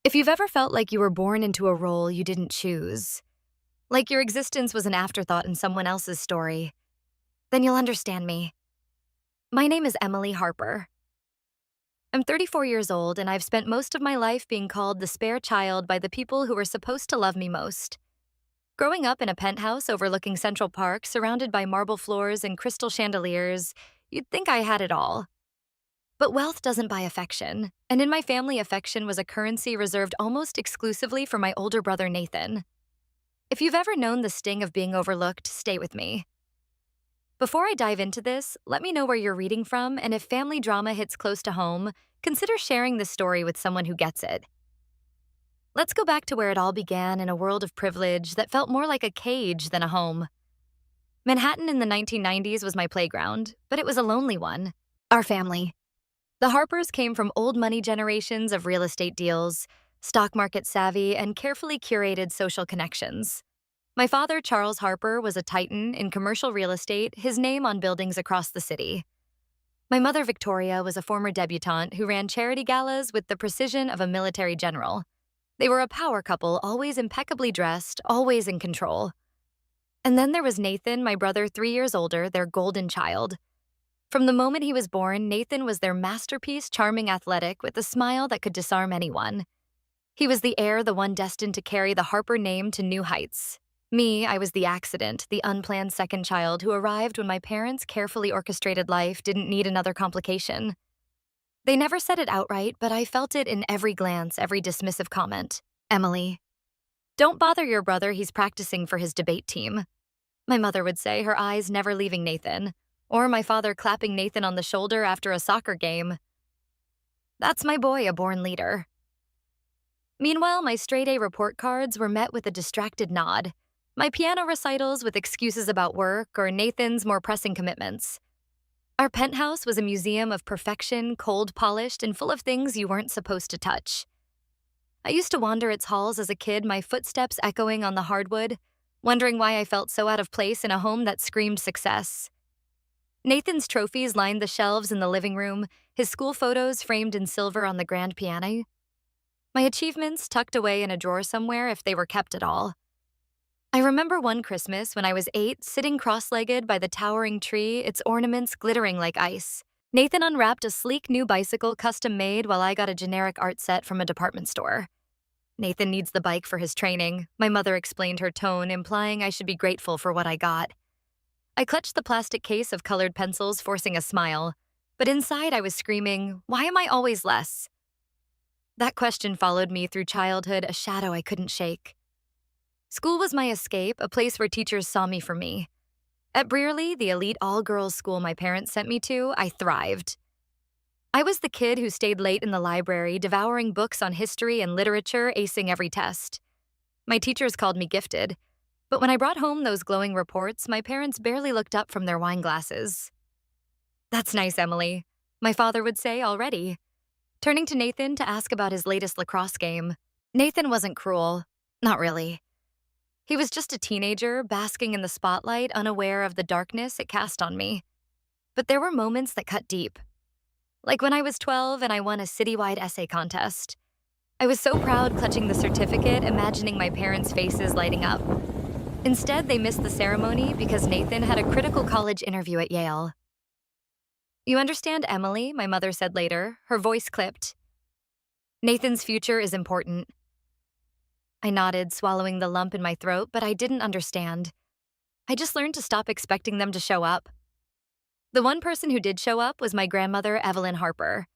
If you've ever felt like you were born into a role you didn't choose, like your existence was an afterthought in someone else's story, then you'll understand me. My name is Emily Harper. I'm 34 years old, and I've spent most of my life being called the spare child by the people who were supposed to love me most. Growing up in a penthouse overlooking Central Park, surrounded by marble floors and crystal chandeliers, you'd think I had it all. But wealth doesn't buy affection, and in my family, affection was a currency reserved almost exclusively for my older brother Nathan. If you've ever known the sting of being overlooked, stay with me. Before I dive into this, let me know where you're reading from, and if family drama hits close to home, consider sharing this story with someone who gets it. Let's go back to where it all began in a world of privilege that felt more like a cage than a home. Manhattan in the 1990s was my playground, but it was a lonely one. Our family. The Harpers came from old money generations of real estate deals, stock market savvy, and carefully curated social connections. My father, Charles Harper, was a titan in commercial real estate, his name on buildings across the city. My mother, Victoria, was a former debutante who ran charity galas with the precision of a military general. They were a power couple, always impeccably dressed, always in control. And then there was Nathan, my brother 3 years older, their golden child. From the moment he was born, Nathan was their masterpiece, charming, athletic, with a smile that could disarm anyone. He was the heir, the one destined to carry the Harper name to new heights. Me, I was the accident, the unplanned second child who arrived when my parents' carefully orchestrated life didn't need another complication. They never said it outright, but I felt it in every glance, every dismissive comment. Emily, don't bother your brother, he's practicing for his debate team. My mother would say, her eyes never leaving Nathan. Or my father clapping Nathan on the shoulder after a soccer game. That's my boy, a born leader. Meanwhile, my straight-A report cards were met with a distracted nod. My piano recitals with excuses about work, or Nathan's more pressing commitments. Our penthouse was a museum of perfection, cold-polished, and full of things you weren't supposed to touch. I used to wander its halls as a kid, my footsteps echoing on the hardwood, wondering why I felt so out of place in a home that screamed success. Nathan's trophies lined the shelves in the living room, his school photos framed in silver on the grand piano. My achievements tucked away in a drawer somewhere if they were kept at all. I remember one Christmas when I was 8, sitting cross-legged by the towering tree, its ornaments glittering like ice. Nathan unwrapped a sleek new bicycle custom-made while I got a generic art set from a department store. Nathan needs the bike for his training, my mother explained, her tone implying I should be grateful for what I got. I clutched the plastic case of colored pencils, forcing a smile. But inside I was screaming, why am I always less? That question followed me through childhood, a shadow I couldn't shake. School was my escape, a place where teachers saw me for me. At Brearley, the elite all-girls school my parents sent me to, I thrived. I was the kid who stayed late in the library, devouring books on history and literature, acing every test. My teachers called me gifted. But when I brought home those glowing reports, my parents barely looked up from their wine glasses. That's nice, Emily, my father would say already, turning to Nathan to ask about his latest lacrosse game. Nathan wasn't cruel. Not really. He was just a teenager, basking in the spotlight, unaware of the darkness it cast on me. But there were moments that cut deep. Like when I was 12 and I won a citywide essay contest. I was so proud, clutching the certificate, imagining my parents' faces lighting up. Instead, they missed the ceremony because Nathan had a critical college interview at Yale. You understand, Emily, my mother said later, her voice clipped. Nathan's future is important. I nodded, swallowing the lump in my throat, but I didn't understand. I just learned to stop expecting them to show up. The one person who did show up was my grandmother, Evelyn Harper.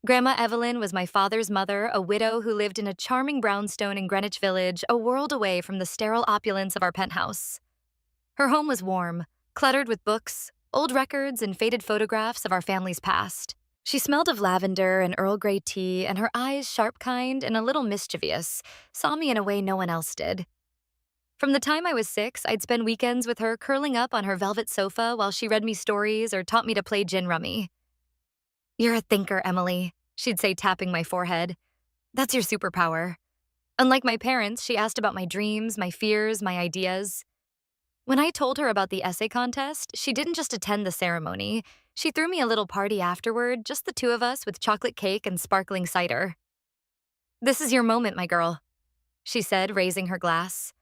Grandma Evelyn was my father's mother, a widow who lived in a charming brownstone in Greenwich Village, a world away from the sterile opulence of our penthouse. Her home was warm, cluttered with books, old records, and faded photographs of our family's past. She smelled of lavender and Earl Grey tea, and her eyes, sharp, kind, and a little mischievous, saw me in a way no one else did. From the time I was 6, I'd spend weekends with her curling up on her velvet sofa while she read me stories or taught me to play gin rummy. You're a thinker, Emily, she'd say, tapping my forehead. That's your superpower. Unlike my parents, she asked about my dreams, my fears, my ideas. When I told her about the essay contest, she didn't just attend the ceremony. She threw me a little party afterward, just the two of us with chocolate cake and sparkling cider. This is your moment, my girl, she said, raising her glass.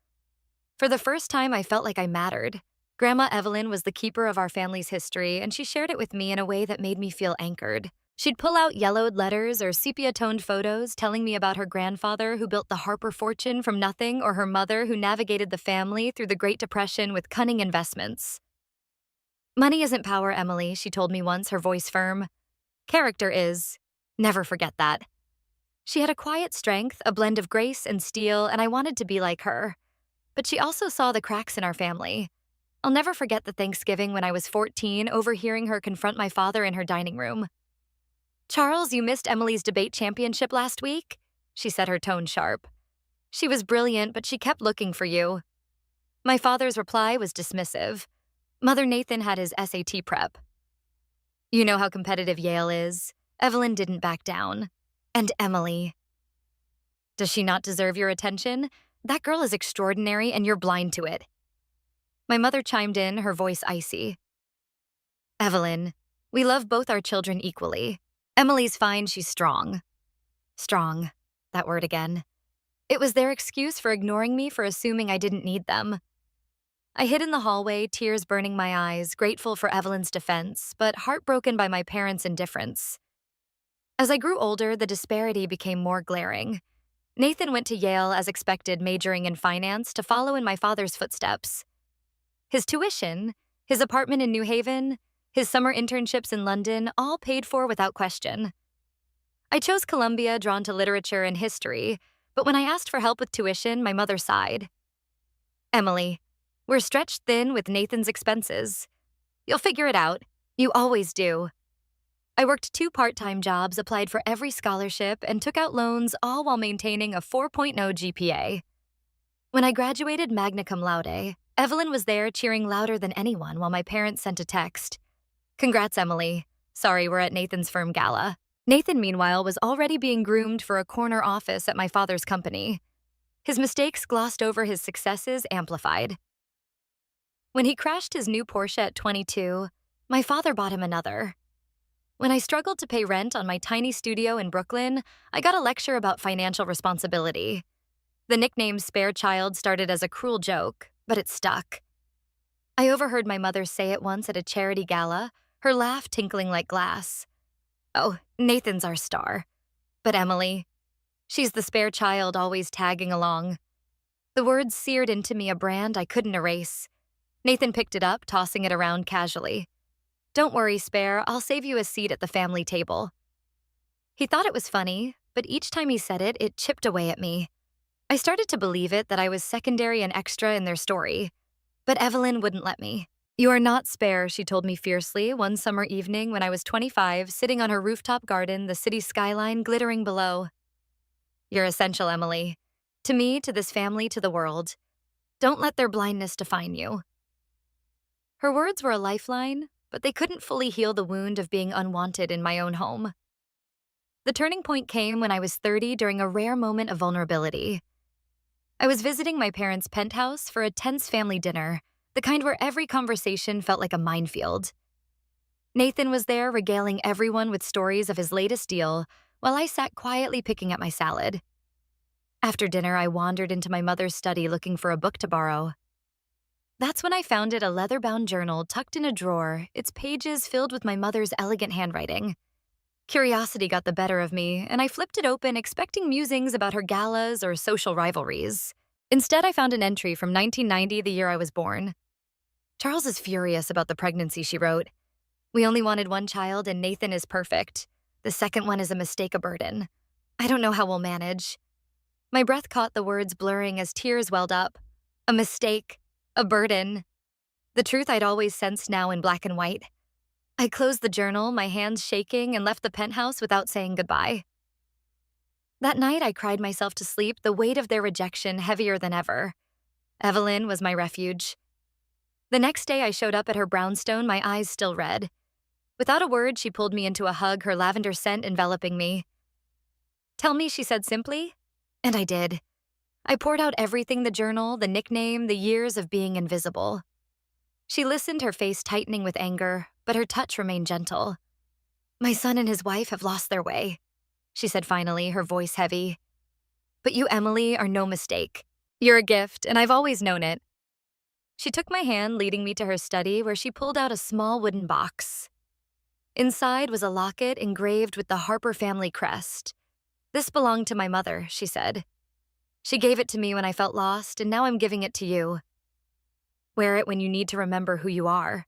For the first time, I felt like I mattered. Grandma Evelyn was the keeper of our family's history, and she shared it with me in a way that made me feel anchored. She'd pull out yellowed letters or sepia-toned photos telling me about her grandfather who built the Harper fortune from nothing or her mother who navigated the family through the Great Depression with cunning investments. Money isn't power, Emily, she told me once, her voice firm. Character is. Never forget that. She had a quiet strength, a blend of grace and steel, and I wanted to be like her. But she also saw the cracks in our family. I'll never forget the Thanksgiving when I was 14, overhearing her confront my father in her dining room. Charles, you missed Emily's debate championship last week, she said, her tone sharp. She was brilliant, but she kept looking for you. My father's reply was dismissive. Mother Nathan had his SAT prep. You know how competitive Yale is. Evelyn didn't back down. And Emily. Does she not deserve your attention? That girl is extraordinary and you're blind to it. My mother chimed in, her voice icy. Evelyn, we love both our children equally. Emily's fine, she's strong. Strong. That word again. It was their excuse for ignoring me, for assuming I didn't need them. I hid in the hallway, tears burning my eyes, grateful for Evelyn's defense, but heartbroken by my parents' indifference. As I grew older, the disparity became more glaring. Nathan went to Yale as expected, majoring in finance, to follow in my father's footsteps. His tuition, his apartment in New Haven, his summer internships in London, all paid for without question. I chose Columbia, drawn to literature and history, but when I asked for help with tuition, my mother sighed. Emily, we're stretched thin with Nathan's expenses. You'll figure it out. You always do. I worked 2 part-time jobs, applied for every scholarship, and took out loans, all while maintaining a 4.0 GPA. When I graduated magna cum laude, Evelyn was there cheering louder than anyone while my parents sent a text. Congrats, Emily. Sorry, we're at Nathan's firm gala. Nathan, meanwhile, was already being groomed for a corner office at my father's company. His mistakes glossed over, his successes amplified. When he crashed his new Porsche at 22, my father bought him another. When I struggled to pay rent on my tiny studio in Brooklyn, I got a lecture about financial responsibility. The nickname Spare Child started as a cruel joke, but it stuck. I overheard my mother say it once at a charity gala, her laugh tinkling like glass. Oh, Nathan's our star. But Emily, she's the spare child always tagging along. The words seared into me, a brand I couldn't erase. Nathan picked it up, tossing it around casually. Don't worry, Spare, I'll save you a seat at the family table. He thought it was funny, but each time he said it, it chipped away at me. I started to believe it, that I was secondary and extra in their story. But Evelyn wouldn't let me. You are not Spare, she told me fiercely one summer evening when I was 25, sitting on her rooftop garden, the city skyline glittering below. You're essential, Emily. To me, to this family, to the world. Don't let their blindness define you. Her words were a lifeline, but they couldn't fully heal the wound of being unwanted in my own home. The turning point came when I was 30 during a rare moment of vulnerability. I was visiting my parents' penthouse for a tense family dinner, the kind where every conversation felt like a minefield. Nathan was there, regaling everyone with stories of his latest deal, while I sat quietly picking at my salad. After dinner, I wandered into my mother's study looking for a book to borrow. That's when I found it, a leather-bound journal tucked in a drawer, its pages filled with my mother's elegant handwriting. Curiosity got the better of me, and I flipped it open, expecting musings about her galas or social rivalries. Instead, I found an entry from 1990, the year I was born. Charles is furious about the pregnancy, she wrote. We only wanted one child, and Nathan is perfect. The second one is a mistake, a burden. I don't know how we'll manage. My breath caught the words blurring as tears welled up. A mistake. A burden. The truth I'd always sensed now in black and white. I closed the journal, my hands shaking, and left the penthouse without saying goodbye. That night, I cried myself to sleep, the weight of their rejection heavier than ever. Evelyn was my refuge. The next day, I showed up at her brownstone, my eyes still red. Without a word, she pulled me into a hug, her lavender scent enveloping me. Tell me, she said simply. And I did. I poured out everything, the journal, the nickname, the years of being invisible. She listened, her face tightening with anger, but her touch remained gentle. My son and his wife have lost their way, she said finally, her voice heavy. But you, Emily, are no mistake. You're a gift, and I've always known it. She took my hand, leading me to her study, where she pulled out a small wooden box. Inside was a locket engraved with the Harper family crest. This belonged to my mother, she said. She gave it to me when I felt lost, and now I'm giving it to you. Wear it when you need to remember who you are.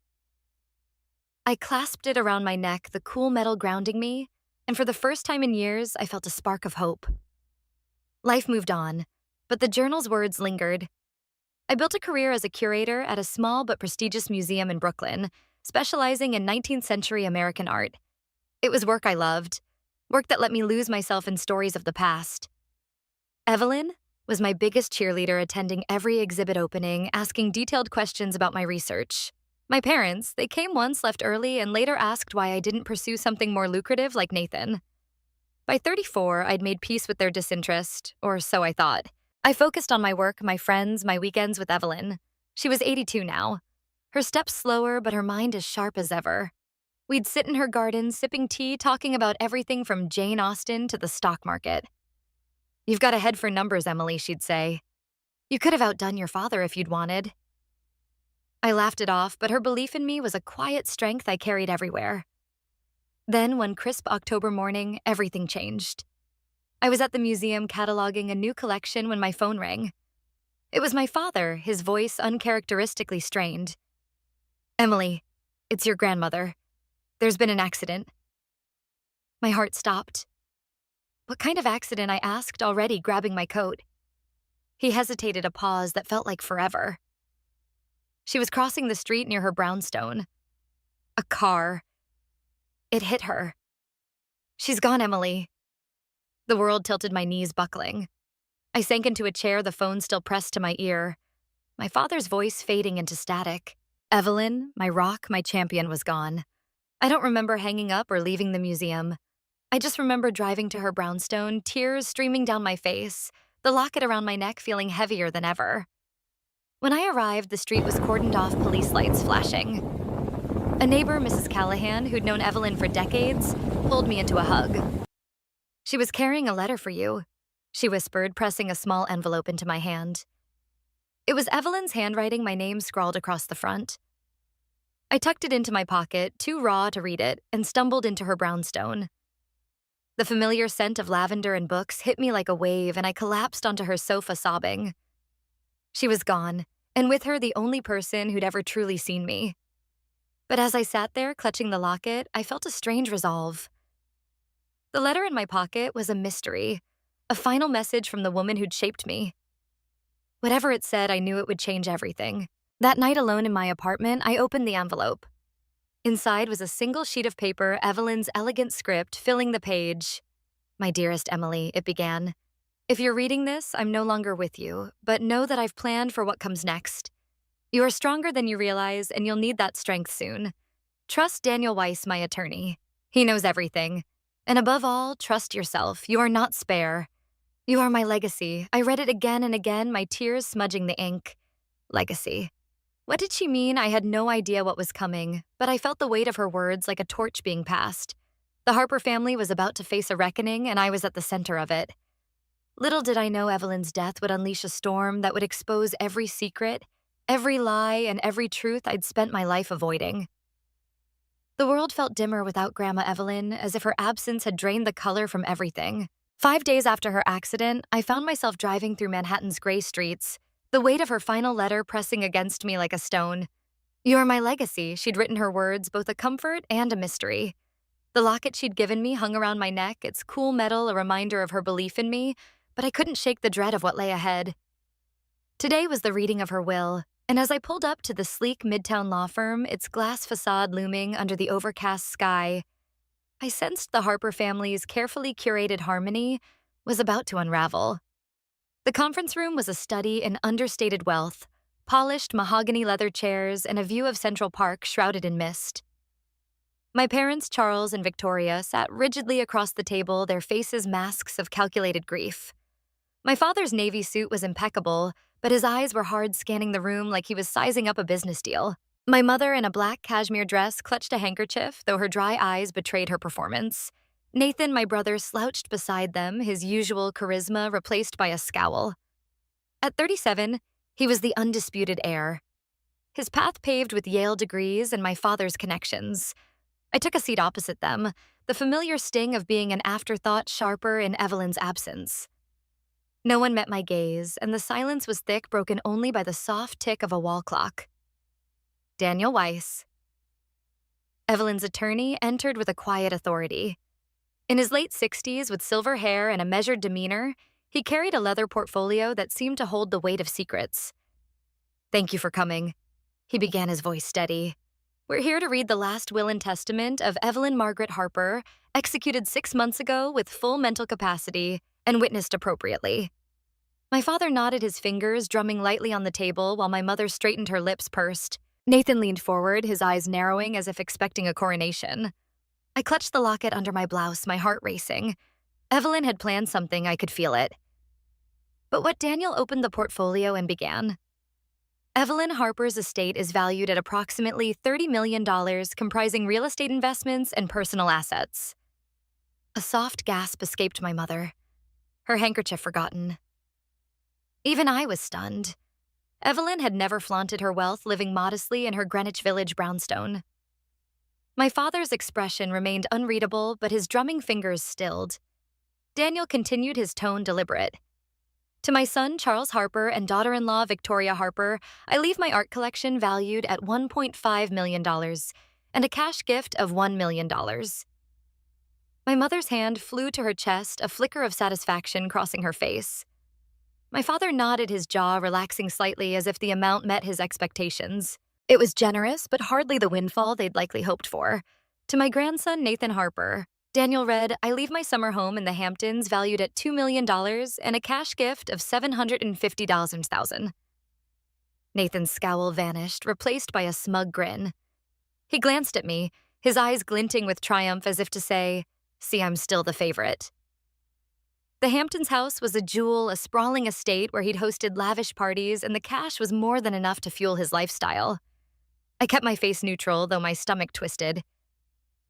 I clasped it around my neck, the cool metal grounding me, and for the first time in years, I felt a spark of hope. Life moved on, but the journal's words lingered. I built a career as a curator at a small but prestigious museum in Brooklyn, specializing in 19th century American art. It was work I loved, work that let me lose myself in stories of the past. Evelyn was my biggest cheerleader, attending every exhibit opening, asking detailed questions about my research. My parents, they came once, left early, and later asked why I didn't pursue something more lucrative like Nathan. By 34, I'd made peace with their disinterest, or so I thought. I focused on my work, my friends, my weekends with Evelyn. She was 82 now. Her steps slower, but her mind as sharp as ever. We'd sit in her garden, sipping tea, talking about everything from Jane Austen to the stock market. "You've got a head for numbers, Emily," she'd say. "You could have outdone your father if you'd wanted." I laughed it off, but her belief in me was a quiet strength I carried everywhere. Then, one crisp October morning, everything changed. I was at the museum cataloging a new collection when my phone rang. It was my father, his voice uncharacteristically strained. "Emily, it's your grandmother. There's been an accident." My heart stopped. "What kind of accident?" I asked, already grabbing my coat. He hesitated, a pause that felt like forever. She was crossing the street near her brownstone. A car. It hit her. "She's gone, Emily." The world tilted, my knees buckling. I sank into a chair, the phone still pressed to my ear, my father's voice fading into static. Evelyn, my rock, my champion, was gone. I don't remember hanging up or leaving the museum. I just remember driving to her brownstone, tears streaming down my face, the locket around my neck feeling heavier than ever. When I arrived, the street was cordoned off, police lights flashing. A neighbor, Mrs. Callahan, who'd known Evelyn for decades, pulled me into a hug. "She was carrying a letter for you," she whispered, pressing a small envelope into my hand. It was Evelyn's handwriting, my name scrawled across the front. I tucked it into my pocket, too raw to read it, and stumbled into her brownstone. The familiar scent of lavender and books hit me like a wave, and I collapsed onto her sofa, sobbing. She was gone, and with her the only person who'd ever truly seen me. But as I sat there, clutching the locket, I felt a strange resolve. The letter in my pocket was a mystery, a final message from the woman who'd shaped me. Whatever it said, I knew it would change everything. That night, alone in my apartment, I opened the envelope. Inside was a single sheet of paper, Evelyn's elegant script filling the page. "My dearest Emily," it began. "If you're reading this, I'm no longer with you, but know that I've planned for what comes next. You are stronger than you realize, and you'll need that strength soon. Trust Daniel Weiss, my attorney. He knows everything. And above all, trust yourself. You are not spare. You are my legacy." I read it again and again, my tears smudging the ink. Legacy. What did she mean? I had no idea what was coming, but I felt the weight of her words like a torch being passed. The Harper family was about to face a reckoning, and I was at the center of it. Little did I know Evelyn's death would unleash a storm that would expose every secret, every lie, and every truth I'd spent my life avoiding. The world felt dimmer without Grandma Evelyn, as if her absence had drained the color from everything. 5 days after her accident, I found myself driving through Manhattan's gray streets, the weight of her final letter pressing against me like a stone. "You are my legacy," she'd written, her words both a comfort and a mystery. The locket she'd given me hung around my neck, its cool metal a reminder of her belief in me, but I couldn't shake the dread of what lay ahead. Today was the reading of her will, and as I pulled up to the sleek Midtown law firm, its glass facade looming under the overcast sky, I sensed the Harper family's carefully curated harmony was about to unravel. The conference room was a study in understated wealth, polished mahogany leather chairs and a view of Central Park shrouded in mist. My parents, Charles and Victoria, sat rigidly across the table, their faces masks of calculated grief. My father's navy suit was impeccable, but his eyes were hard, scanning the room like he was sizing up a business deal. My mother, in a black cashmere dress, clutched a handkerchief, though her dry eyes betrayed her performance. Nathan, my brother, slouched beside them, his usual charisma replaced by a scowl. At 37, he was the undisputed heir. His path paved with Yale degrees and my father's connections. I took a seat opposite them, the familiar sting of being an afterthought sharper in Evelyn's absence. No one met my gaze, and the silence was thick, broken only by the soft tick of a wall clock. Daniel Weiss. Evelyn's attorney entered with a quiet authority. In his late 60s, with silver hair and a measured demeanor, he carried a leather portfolio that seemed to hold the weight of secrets. "Thank you for coming," he began, his voice steady. "We're here to read the last will and testament of Evelyn Margaret Harper, executed 6 months ago with full mental capacity and witnessed appropriately." My father nodded his fingers, drumming lightly on the table while my mother straightened her lips pursed. Nathan leaned forward, his eyes narrowing as if expecting a coronation. I clutched the locket under my blouse, my heart racing. Evelyn had planned something, I could feel it. But what Daniel opened the portfolio and began. Evelyn Harper's estate is valued at approximately $30 million, comprising real estate investments and personal assets. A soft gasp escaped my mother, her handkerchief forgotten. Even I was stunned. Evelyn had never flaunted her wealth, living modestly in her Greenwich Village brownstone. My father's expression remained unreadable, but his drumming fingers stilled. Daniel continued, his tone deliberate. "To my son, Charles Harper, and daughter-in-law, Victoria Harper, I leave my art collection valued at $1.5 million and a cash gift of $1 million. My mother's hand flew to her chest, a flicker of satisfaction crossing her face. My father nodded, his jaw relaxing slightly as if the amount met his expectations. It was generous, but hardly the windfall they'd likely hoped for. To my grandson, Nathan Harper, Daniel read, I leave my summer home in the Hamptons valued at $2 million and a cash gift of $750,000. Nathan's scowl vanished, replaced by a smug grin. He glanced at me, his eyes glinting with triumph as if to say, "See, I'm still the favorite." The Hamptons house was a jewel, a sprawling estate where he'd hosted lavish parties, and the cash was more than enough to fuel his lifestyle. I kept my face neutral, though my stomach twisted.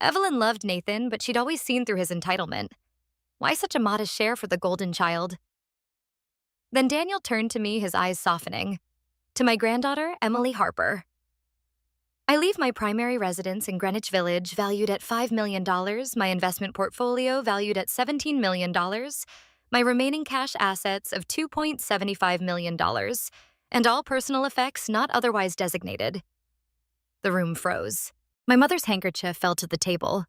Evelyn loved Nathan, but she'd always seen through his entitlement. Why such a modest share for the golden child? Then Daniel turned to me, his eyes softening. To my granddaughter, Emily Harper. I leave my primary residence in Greenwich Village valued at $5 million, my investment portfolio valued at $17 million, my remaining cash assets of $2.75 million, and all personal effects not otherwise designated. The room froze. My mother's handkerchief fell to the table.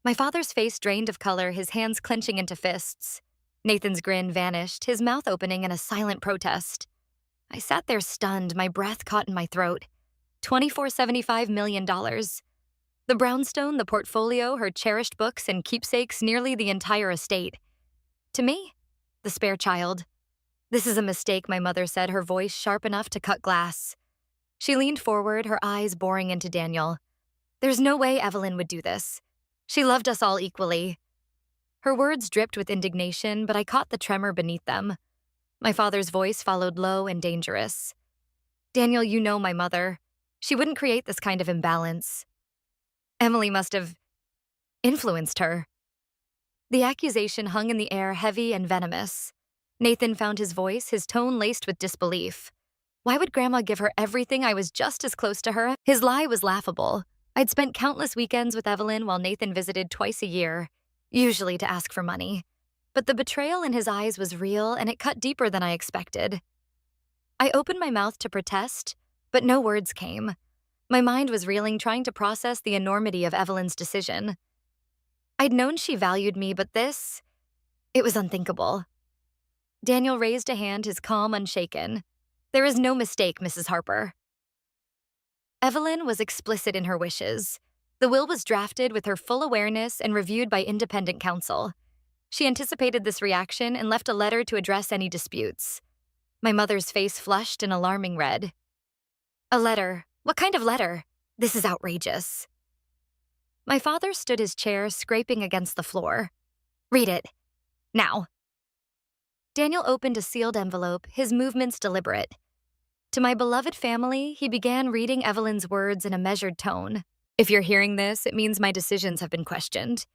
My father's face drained of color, his hands clenching into fists. Nathan's grin vanished, his mouth opening in a silent protest. I sat there stunned, my breath caught in my throat. $24.75 million. The brownstone, the portfolio, her cherished books and keepsakes, nearly the entire estate. To me, the spare child. This is a mistake, my mother said, her voice sharp enough to cut glass. She leaned forward, her eyes boring into Daniel. There's no way Evelyn would do this. She loved us all equally. Her words dripped with indignation, but I caught the tremor beneath them. My father's voice followed low and dangerous. Daniel, you know my mother. She wouldn't create this kind of imbalance. Emily must have influenced her. The accusation hung in the air, heavy and venomous. Nathan found his voice, his tone laced with disbelief. Why would Grandma give her everything? I was just as close to her. His lie was laughable. I'd spent countless weekends with Evelyn while Nathan visited twice a year, usually to ask for money. But the betrayal in his eyes was real, and it cut deeper than I expected. I opened my mouth to protest, but no words came. My mind was reeling, trying to process the enormity of Evelyn's decision. I'd known she valued me, but this, it was unthinkable. Daniel raised a hand, his calm unshaken. There is no mistake, Mrs. Harper. Evelyn was explicit in her wishes. The will was drafted with her full awareness and reviewed by independent counsel. She anticipated this reaction and left a letter to address any disputes. My mother's face flushed an alarming red. A letter? What kind of letter? This is outrageous. My father stood his chair, scraping against the floor. Read it. Now. Daniel opened a sealed envelope, his movements deliberate. To my beloved family, he began reading Evelyn's words in a measured tone. If you're hearing this, it means my decisions have been questioned.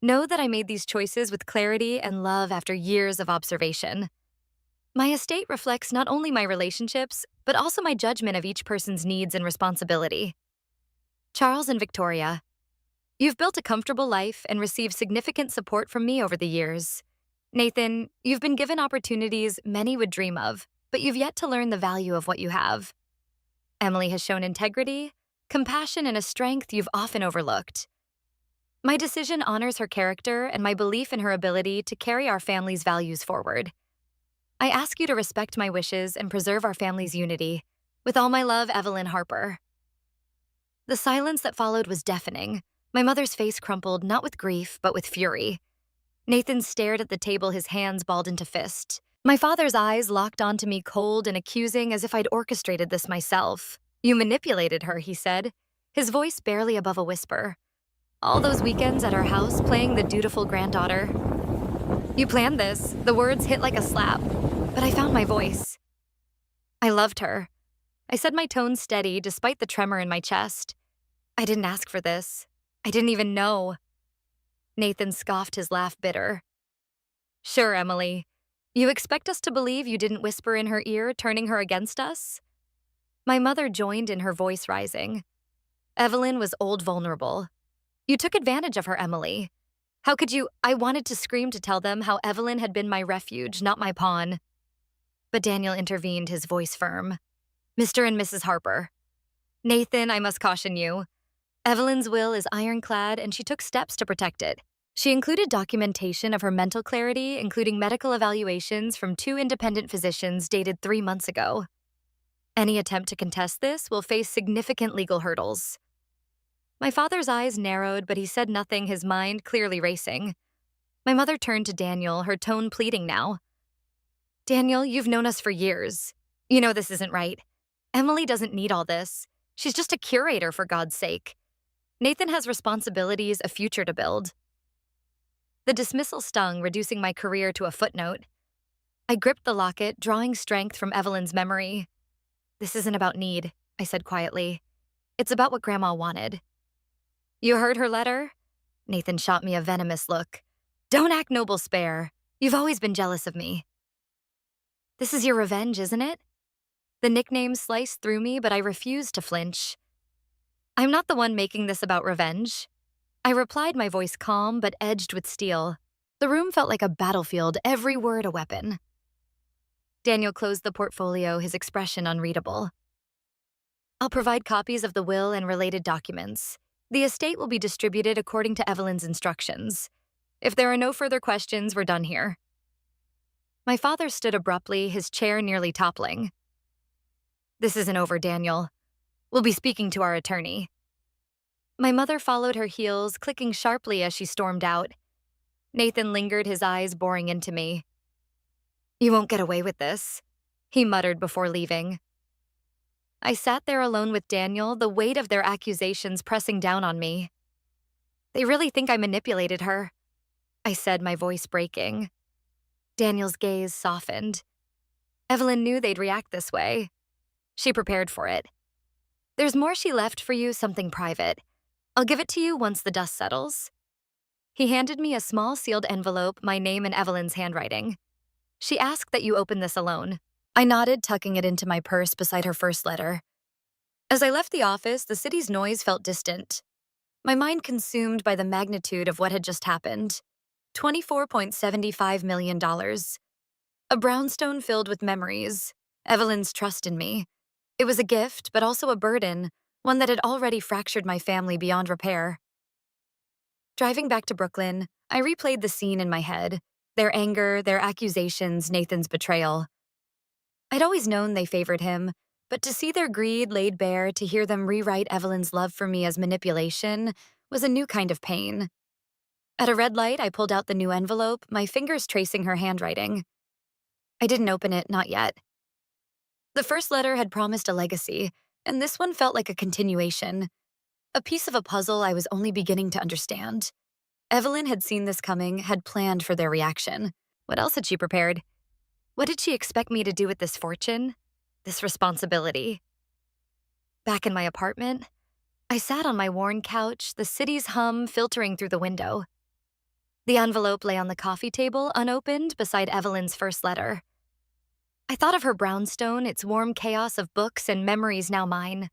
Know that I made these choices with clarity and love after years of observation. My estate reflects not only my relationships, but also my judgment of each person's needs and responsibility. Charles and Victoria, you've built a comfortable life and received significant support from me over the years. Nathan, you've been given opportunities many would dream of, but you've yet to learn the value of what you have. Emily has shown integrity, compassion, and a strength you've often overlooked. My decision honors her character and my belief in her ability to carry our family's values forward. I ask you to respect my wishes and preserve our family's unity. With all my love, Evelyn Harper. The silence that followed was deafening. My mother's face crumpled, not with grief, but with fury. Nathan stared at the table, his hands balled into fist. My father's eyes locked onto me cold and accusing as if I'd orchestrated this myself. You manipulated her, he said, his voice barely above a whisper. All those weekends at our house playing the dutiful granddaughter. You planned this. The words hit like a slap, but I found my voice. I loved her. I said, my tone steady despite the tremor in my chest. I didn't ask for this. I didn't even know. Nathan scoffed, his laugh bitter. Sure, Emily. You expect us to believe you didn't whisper in her ear, turning her against us? My mother joined in, her voice rising. Evelyn was old vulnerable. You took advantage of her, Emily. How could you? I wanted to scream to tell them how Evelyn had been my refuge, not my pawn. But Daniel intervened, his voice firm. Mr. and Mrs. Harper. Nathan, I must caution you. Evelyn's will is ironclad, and she took steps to protect it. She included documentation of her mental clarity, including medical evaluations from 2 independent physicians dated 3 months ago. Any attempt to contest this will face significant legal hurdles. My father's eyes narrowed, but he said nothing, his mind clearly racing. My mother turned to Daniel, her tone pleading now. Daniel, you've known us for years. You know this isn't right. Emily doesn't need all this. She's just a curator, for God's sake. Nathan has responsibilities, a future to build. The dismissal stung, reducing my career to a footnote. I gripped the locket, drawing strength from Evelyn's memory. This isn't about need, I said quietly. It's about what Grandma wanted. You heard her letter? Nathan shot me a venomous look. Don't act noble, spare. You've always been jealous of me. This is your revenge, isn't it? The nickname sliced through me, but I refused to flinch. I'm not the one making this about revenge. I replied, my voice calm but edged with steel. The room felt like a battlefield, every word a weapon. Daniel closed the portfolio, his expression unreadable. I'll provide copies of the will and related documents. The estate will be distributed according to Evelyn's instructions. If there are no further questions, we're done here. My father stood abruptly, his chair nearly toppling. This isn't over, Daniel. We'll be speaking to our attorney. My mother followed her heels, clicking sharply as she stormed out. Nathan lingered, his eyes boring into me. You won't get away with this, he muttered before leaving. I sat there alone with Daniel, the weight of their accusations pressing down on me. They really think I manipulated her, I said, my voice breaking. Daniel's gaze softened. Evelyn knew they'd react this way. She prepared for it. There's more she left for you, something private. I'll give it to you once the dust settles. He handed me a small sealed envelope, my name in Evelyn's handwriting. She asked that you open this alone. I nodded, tucking it into my purse beside her first letter. As I left the office, the city's noise felt distant. My mind consumed by the magnitude of what had just happened. $24.75 million. A brownstone filled with memories. Evelyn's trust in me. It was a gift, but also a burden, one that had already fractured my family beyond repair. Driving back to Brooklyn, I replayed the scene in my head. Their anger, their accusations, Nathan's betrayal. I'd always known they favored him, but to see their greed laid bare, to hear them rewrite Evelyn's love for me as manipulation, was a new kind of pain. At a red light, I pulled out the new envelope, my fingers tracing her handwriting. I didn't open it, not yet. The first letter had promised a legacy, and this one felt like a continuation. A piece of a puzzle I was only beginning to understand. Evelyn had seen this coming, had planned for their reaction. What else had she prepared? What did she expect me to do with this fortune? This responsibility? Back in my apartment, I sat on my worn couch, the city's hum filtering through the window. The envelope lay on the coffee table, unopened, beside Evelyn's first letter. I thought of her brownstone, its warm chaos of books and memories now mine.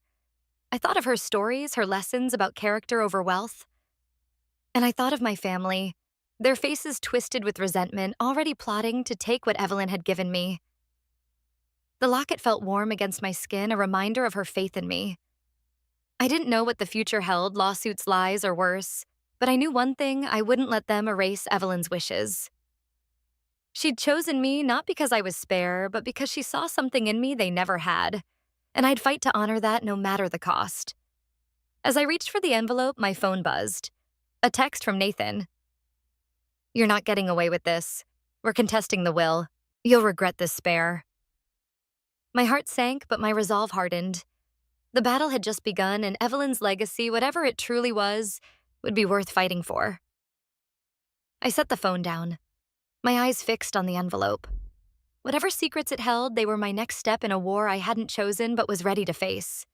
I thought of her stories, her lessons about character over wealth. And I thought of my family, their faces twisted with resentment, already plotting to take what Evelyn had given me. The locket felt warm against my skin, a reminder of her faith in me. I didn't know what the future held, lawsuits, lies, or worse, but I knew one thing: I wouldn't let them erase Evelyn's wishes. She'd chosen me not because I was spare, but because she saw something in me they never had, and I'd fight to honor that no matter the cost. As I reached for the envelope, my phone buzzed. A text from Nathan. "You're not getting away with this. We're contesting the will. You'll regret this spare." My heart sank, but my resolve hardened. The battle had just begun, and Evelyn's legacy, whatever it truly was, would be worth fighting for. I set the phone down, my eyes fixed on the envelope. Whatever secrets it held, they were my next step in a war I hadn't chosen but was ready to face.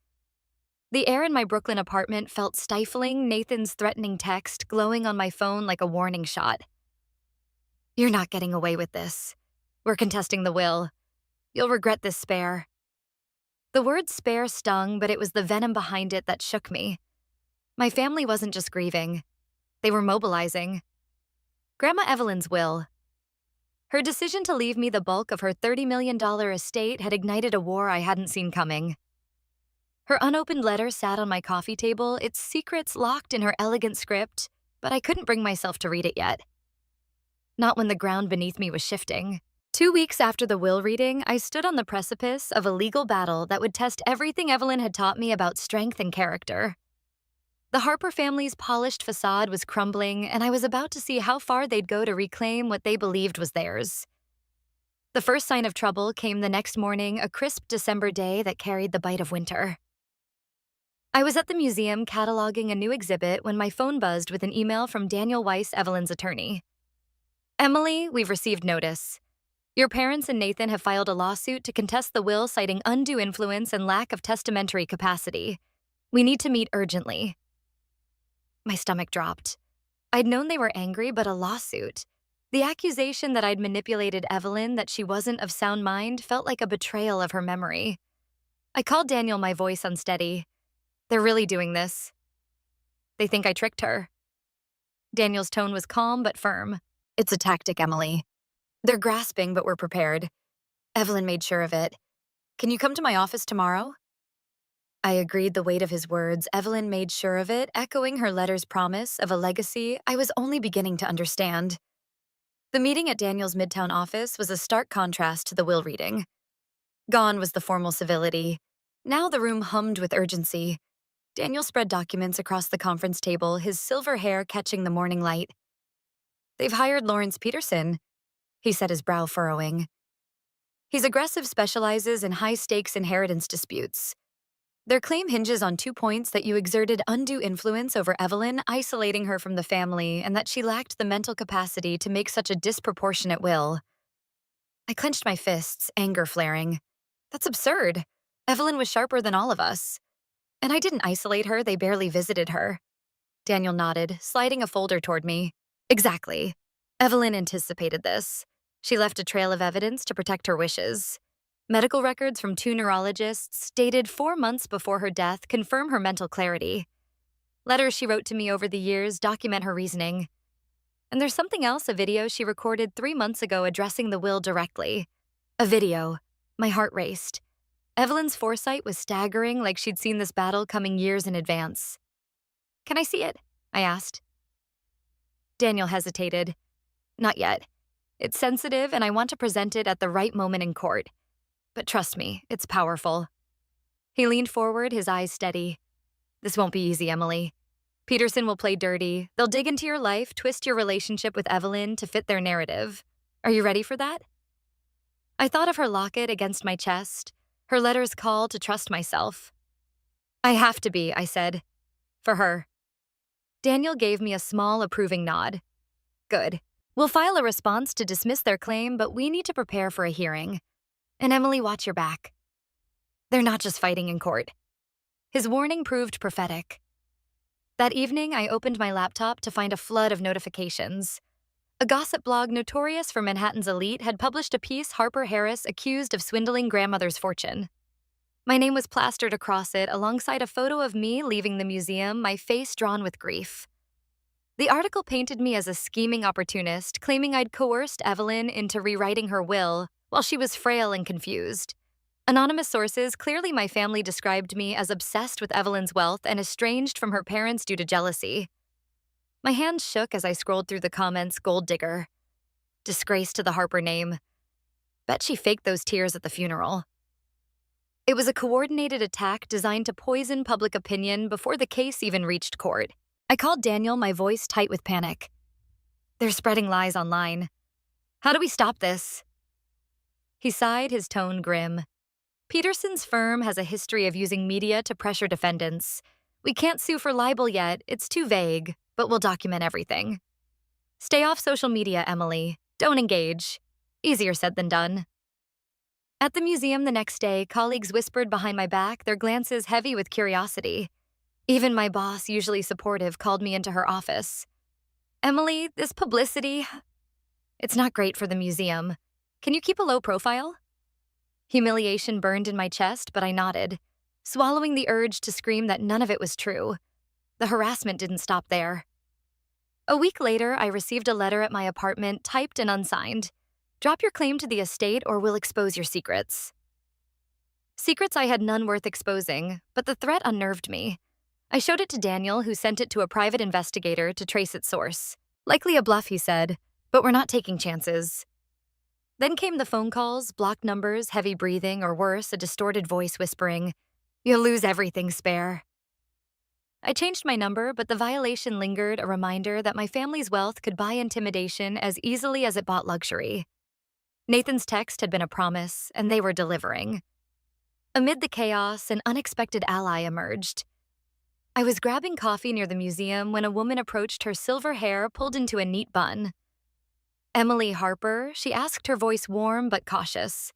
The air in my Brooklyn apartment felt stifling, Nathan's threatening text glowing on my phone like a warning shot. "You're not getting away with this. We're contesting the will. You'll regret this spare." The word spare stung, but it was the venom behind it that shook me. My family wasn't just grieving. They were mobilizing. Grandma Evelyn's will. Her decision to leave me the bulk of her $30 million estate had ignited a war I hadn't seen coming. Her unopened letter sat on my coffee table, its secrets locked in her elegant script, but I couldn't bring myself to read it yet. Not when the ground beneath me was shifting. 2 weeks after the will reading, I stood on the precipice of a legal battle that would test everything Evelyn had taught me about strength and character. The Harper family's polished facade was crumbling, and I was about to see how far they'd go to reclaim what they believed was theirs. The first sign of trouble came the next morning, a crisp December day that carried the bite of winter. I was at the museum cataloging a new exhibit when my phone buzzed with an email from Daniel Weiss, Evelyn's attorney. "Emily, we've received notice. Your parents and Nathan have filed a lawsuit to contest the will, citing undue influence and lack of testamentary capacity. We need to meet urgently." My stomach dropped. I'd known they were angry, but a lawsuit. The accusation that I'd manipulated Evelyn, that she wasn't of sound mind, felt like a betrayal of her memory. I called Daniel, my voice unsteady. "They're really doing this. They think I tricked her." Daniel's tone was calm but firm. "It's a tactic, Emily. They're grasping, but we're prepared. Evelyn made sure of it. Can you come to my office tomorrow?" I agreed, the weight of his words. Evelyn made sure of it, echoing her letter's promise of a legacy I was only beginning to understand. The meeting at Daniel's Midtown office was a stark contrast to the will reading. Gone was the formal civility. Now the room hummed with urgency. Daniel spread documents across the conference table, his silver hair catching the morning light. "They've hired Lawrence Peterson," he said, his brow furrowing. "He's aggressive, specializes in high-stakes inheritance disputes. Their claim hinges on 2 points: that you exerted undue influence over Evelyn, isolating her from the family, and that she lacked the mental capacity to make such a disproportionate will." I clenched my fists, anger flaring. That's absurd. Evelyn was sharper than all of us. And I didn't isolate her, they barely visited her. Daniel nodded, sliding a folder toward me. "Exactly. Evelyn anticipated this. She left a trail of evidence to protect her wishes. Medical records from 2 neurologists, dated 4 months before her death, confirm her mental clarity. Letters she wrote to me over the years document her reasoning. And there's something else, a video she recorded 3 months ago addressing the will directly. A video. My heart raced. Evelyn's foresight was staggering, like she'd seen this battle coming years in advance. "Can I see it?" I asked. Daniel hesitated. "Not yet. It's sensitive, and I want to present it at the right moment in court. But trust me, it's powerful." He leaned forward, his eyes steady. "This won't be easy, Emily. Peterson will play dirty. They'll dig into your life, twist your relationship with Evelyn to fit their narrative. Are you ready for that?" I thought of her locket against my chest, her letter's call to trust myself. "I have to be," I said. "For her." Daniel gave me a small, approving nod. "Good. We'll file a response to dismiss their claim, but we need to prepare for a hearing. And Emily, watch your back. They're not just fighting in court." His warning proved prophetic. That evening, I opened my laptop to find a flood of notifications. A gossip blog notorious for Manhattan's elite had published a piece Harper Harris accused of swindling grandmother's fortune. My name was plastered across it alongside a photo of me leaving the museum, my face drawn with grief. The article painted me as a scheming opportunist, claiming I'd coerced Evelyn into rewriting her will while she was frail and confused. Anonymous sources, clearly my family, described me as obsessed with Evelyn's wealth and estranged from her parents due to jealousy. My hands shook as I scrolled through the comments. Gold digger. Disgrace to the Harper name. Bet she faked those tears at the funeral. It was a coordinated attack designed to poison public opinion before the case even reached court. I called Daniel, my voice tight with panic. They're spreading lies online. How do we stop this? He sighed, his tone grim. Peterson's firm has a history of using media to pressure defendants. We can't sue for libel yet, it's too vague, but we'll document everything. Stay off social media, Emily. Don't engage. Easier said than done. At the museum the next day, colleagues whispered behind my back, their glances heavy with curiosity. Even my boss, usually supportive, called me into her office. Emily, this publicity, it's not great for the museum. Can you keep a low profile? Humiliation burned in my chest, but I nodded, swallowing the urge to scream that none of it was true. The harassment didn't stop there. A week later, I received a letter at my apartment, typed and unsigned. Drop your claim to the estate or we'll expose your secrets. Secrets I had none worth exposing, but the threat unnerved me. I showed it to Daniel, who sent it to a private investigator to trace its source. Likely a bluff, he said, but we're not taking chances. Then came the phone calls, blocked numbers, heavy breathing, or worse, a distorted voice whispering, "You'll lose everything, Spare." I changed my number, but the violation lingered, a reminder that my family's wealth could buy intimidation as easily as it bought luxury. Nathan's text had been a promise, and they were delivering. Amid the chaos, an unexpected ally emerged. I was grabbing coffee near the museum when a woman approached, her silver hair pulled into a neat bun. Emily Harper, she asked, her voice warm but cautious.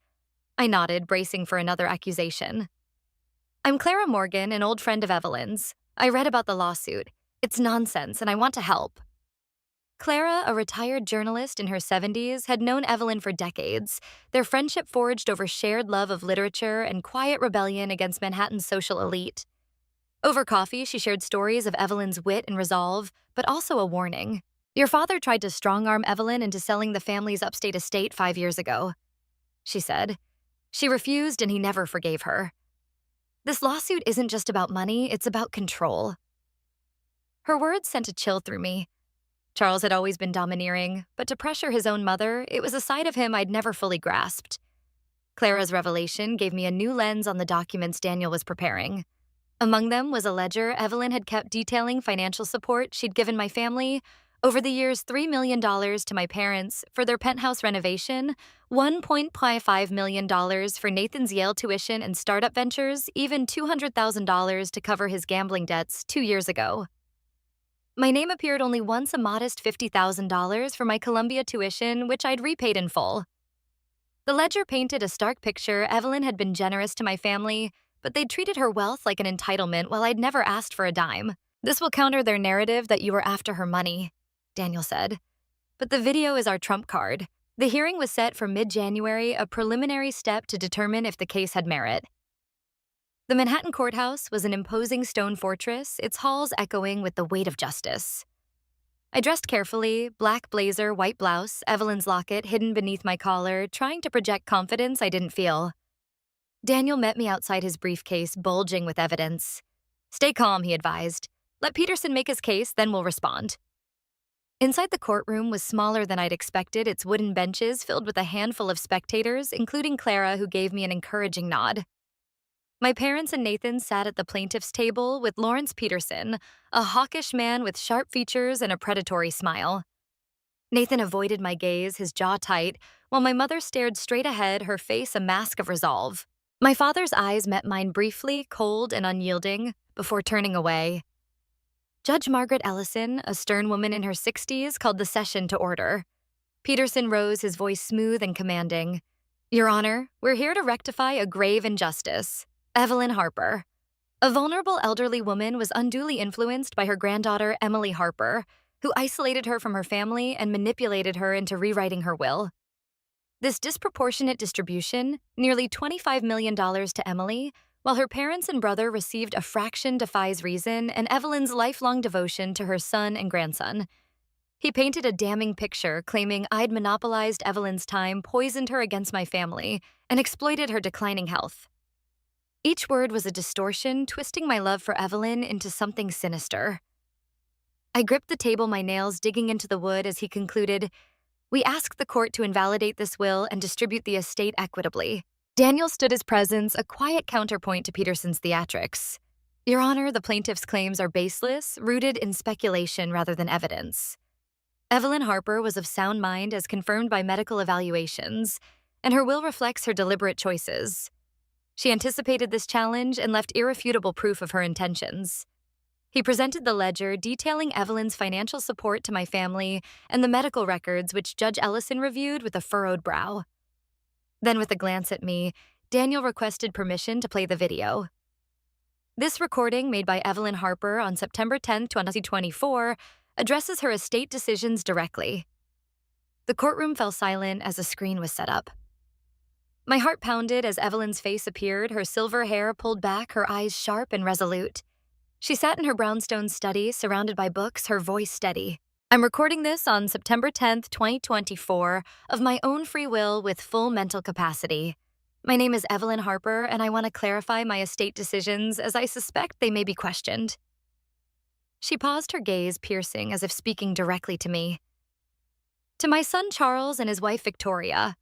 I nodded, bracing for another accusation. I'm Clara Morgan, an old friend of Evelyn's. I read about the lawsuit. It's nonsense, and I want to help. Clara, a retired journalist in her 70s, had known Evelyn for decades, their friendship forged over shared love of literature and quiet rebellion against Manhattan's social elite. Over coffee, she shared stories of Evelyn's wit and resolve, but also a warning. Your father tried to strong-arm Evelyn into selling the family's upstate estate 5 years ago, she said. She refused, and he never forgave her. This lawsuit isn't just about money, it's about control. Her words sent a chill through me. Charles had always been domineering, but to pressure his own mother, it was a side of him I'd never fully grasped. Clara's revelation gave me a new lens on the documents Daniel was preparing. Among them was a ledger Evelyn had kept detailing financial support she'd given my family. Over the years, $3 million to my parents for their penthouse renovation, $1.55 million for Nathan's Yale tuition and startup ventures, even $200,000 to cover his gambling debts 2 years ago. My name appeared only once, a modest $50,000 for my Columbia tuition, which I'd repaid in full. The ledger painted a stark picture. Evelyn had been generous to my family, but they'd treated her wealth like an entitlement while I'd never asked for a dime. This will counter their narrative that you were after her money, Daniel said. But the video is our trump card. The hearing was set for mid-January, a preliminary step to determine if the case had merit. The Manhattan courthouse was an imposing stone fortress, its halls echoing with the weight of justice. I dressed carefully, black blazer, white blouse, Evelyn's locket hidden beneath my collar, trying to project confidence I didn't feel. Daniel met me outside his briefcase, bulging with evidence. Stay calm, he advised. Let Peterson make his case, then we'll respond. Inside the courtroom was smaller than I'd expected, its wooden benches filled with a handful of spectators, including Clara, who gave me an encouraging nod. My parents and Nathan sat at the plaintiff's table with Lawrence Peterson, a hawkish man with sharp features and a predatory smile. Nathan avoided my gaze, his jaw tight, while my mother stared straight ahead, her face a mask of resolve. My father's eyes met mine briefly, cold and unyielding, before turning away. Judge Margaret Ellison, a stern woman in her 60s, called the session to order. Peterson rose, his voice smooth and commanding. Your Honor, we're here to rectify a grave injustice. Evelyn Harper. A vulnerable elderly woman was unduly influenced by her granddaughter, Emily Harper, who isolated her from her family and manipulated her into rewriting her will. This disproportionate distribution, nearly $25 million to Emily, while her parents and brother received a fraction, defies reason and Evelyn's lifelong devotion to her son and grandson. He painted a damning picture claiming I'd monopolized Evelyn's time, poisoned her against my family, and exploited her declining health. Each word was a distortion, twisting my love for Evelyn into something sinister. I gripped the table, my nails digging into the wood as he concluded, "We ask the court to invalidate this will and distribute the estate equitably." Daniel stood his presence, a quiet counterpoint to Peterson's theatrics. "Your Honor, the plaintiff's claims are baseless, rooted in speculation rather than evidence." Evelyn Harper was of sound mind as confirmed by medical evaluations, and her will reflects her deliberate choices. She anticipated this challenge and left irrefutable proof of her intentions. He presented the ledger detailing Evelyn's financial support to my family and the medical records which Judge Ellison reviewed with a furrowed brow. Then, with a glance at me, Daniel requested permission to play the video. This recording, made by Evelyn Harper on September 10, 2024, addresses her estate decisions directly. The courtroom fell silent as a screen was set up. My heart pounded as Evelyn's face appeared, her silver hair pulled back, her eyes sharp and resolute. She sat in her brownstone study, surrounded by books, her voice steady. "I'm recording this on September 10th, 2024, of my own free will with full mental capacity. My name is Evelyn Harper, and I want to clarify my estate decisions as I suspect they may be questioned." She paused, her gaze piercing as if speaking directly to me. "To my son Charles and his wife Victoria,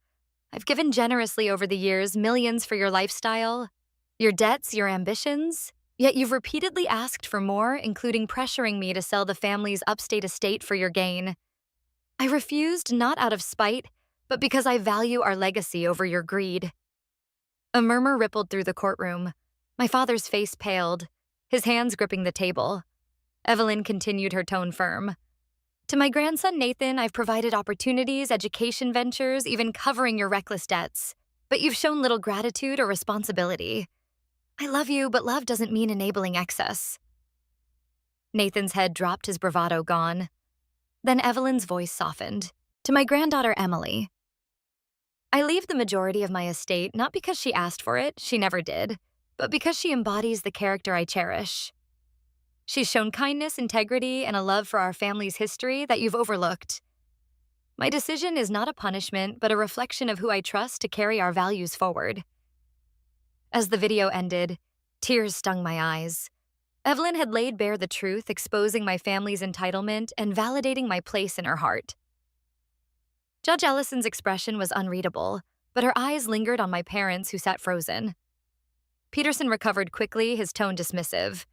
I've given generously over the years, millions for your lifestyle, your debts, your ambitions, yet you've repeatedly asked for more, including pressuring me to sell the family's upstate estate for your gain. I refused not out of spite, but because I value our legacy over your greed." A murmur rippled through the courtroom. My father's face paled, his hands gripping the table. Evelyn continued, her tone firm. "To my grandson Nathan, I've provided opportunities, education ventures, even covering your reckless debts. But you've shown little gratitude or responsibility. I love you, but love doesn't mean enabling excess." Nathan's head dropped, his bravado gone. Then Evelyn's voice softened. "To my granddaughter Emily, I leave the majority of my estate not because she asked for it, she never did, but because she embodies the character I cherish. She's shown kindness, integrity, and a love for our family's history that you've overlooked. My decision is not a punishment, but a reflection of who I trust to carry our values forward." As the video ended, tears stung my eyes. Evelyn had laid bare the truth, exposing my family's entitlement and validating my place in her heart. Judge Ellison's expression was unreadable, but her eyes lingered on my parents, who sat frozen. Peterson recovered quickly, his tone dismissive.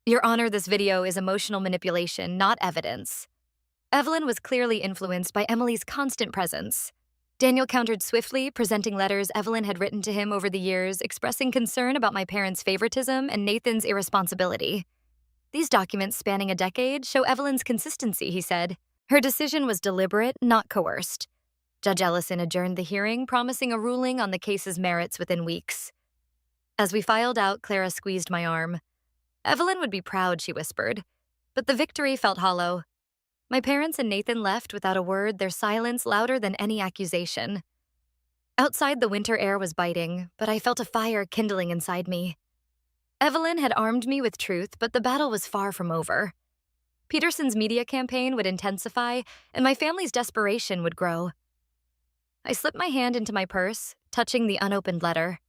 "Your Honor, this video is emotional manipulation, not evidence." Evelyn was clearly influenced by Emily's constant presence. Daniel countered swiftly, presenting letters Evelyn had written to him over the years, expressing concern about my parents' favoritism and Nathan's irresponsibility. "These documents, spanning a decade, show Evelyn's consistency," he said. "Her decision was deliberate, not coerced." Judge Ellison adjourned the hearing, promising a ruling on the case's merits within weeks. As we filed out, Clara squeezed my arm. "Evelyn would be proud," she whispered. But the victory felt hollow. My parents and Nathan left without a word, their silence louder than any accusation. Outside, the winter air was biting, but I felt a fire kindling inside me. Evelyn had armed me with truth, but the battle was far from over. Peterson's media campaign would intensify, and my family's desperation would grow. I slipped my hand into my purse, touching the unopened letter.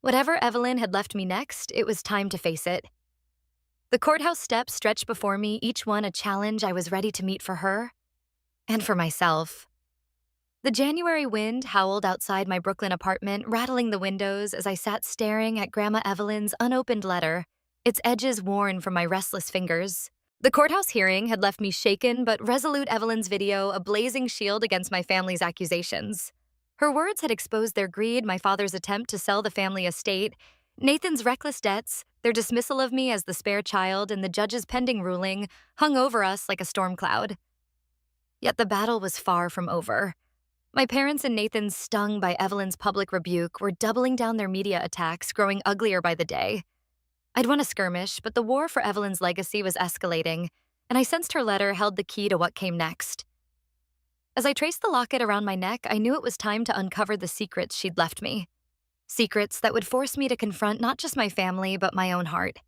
Whatever Evelyn had left me next, it was time to face it. The courthouse steps stretched before me, each one a challenge I was ready to meet for her and for myself. The January wind howled outside my Brooklyn apartment, rattling the windows as I sat staring at Grandma Evelyn's unopened letter, its edges worn from my restless fingers. The courthouse hearing had left me shaken, but resolute Evelyn's video a blazing shield against my family's accusations. Her words had exposed their greed, my father's attempt to sell the family estate, Nathan's reckless debts, their dismissal of me as the spare child, and the judge's pending ruling hung over us like a storm cloud. Yet the battle was far from over. My parents and Nathan, stung by Evelyn's public rebuke, were doubling down their media attacks, growing uglier by the day. I'd won a skirmish, but the war for Evelyn's legacy was escalating, and I sensed her letter held the key to what came next. As I traced the locket around my neck, I knew it was time to uncover the secrets she'd left me. Secrets that would force me to confront not just my family, but my own heart.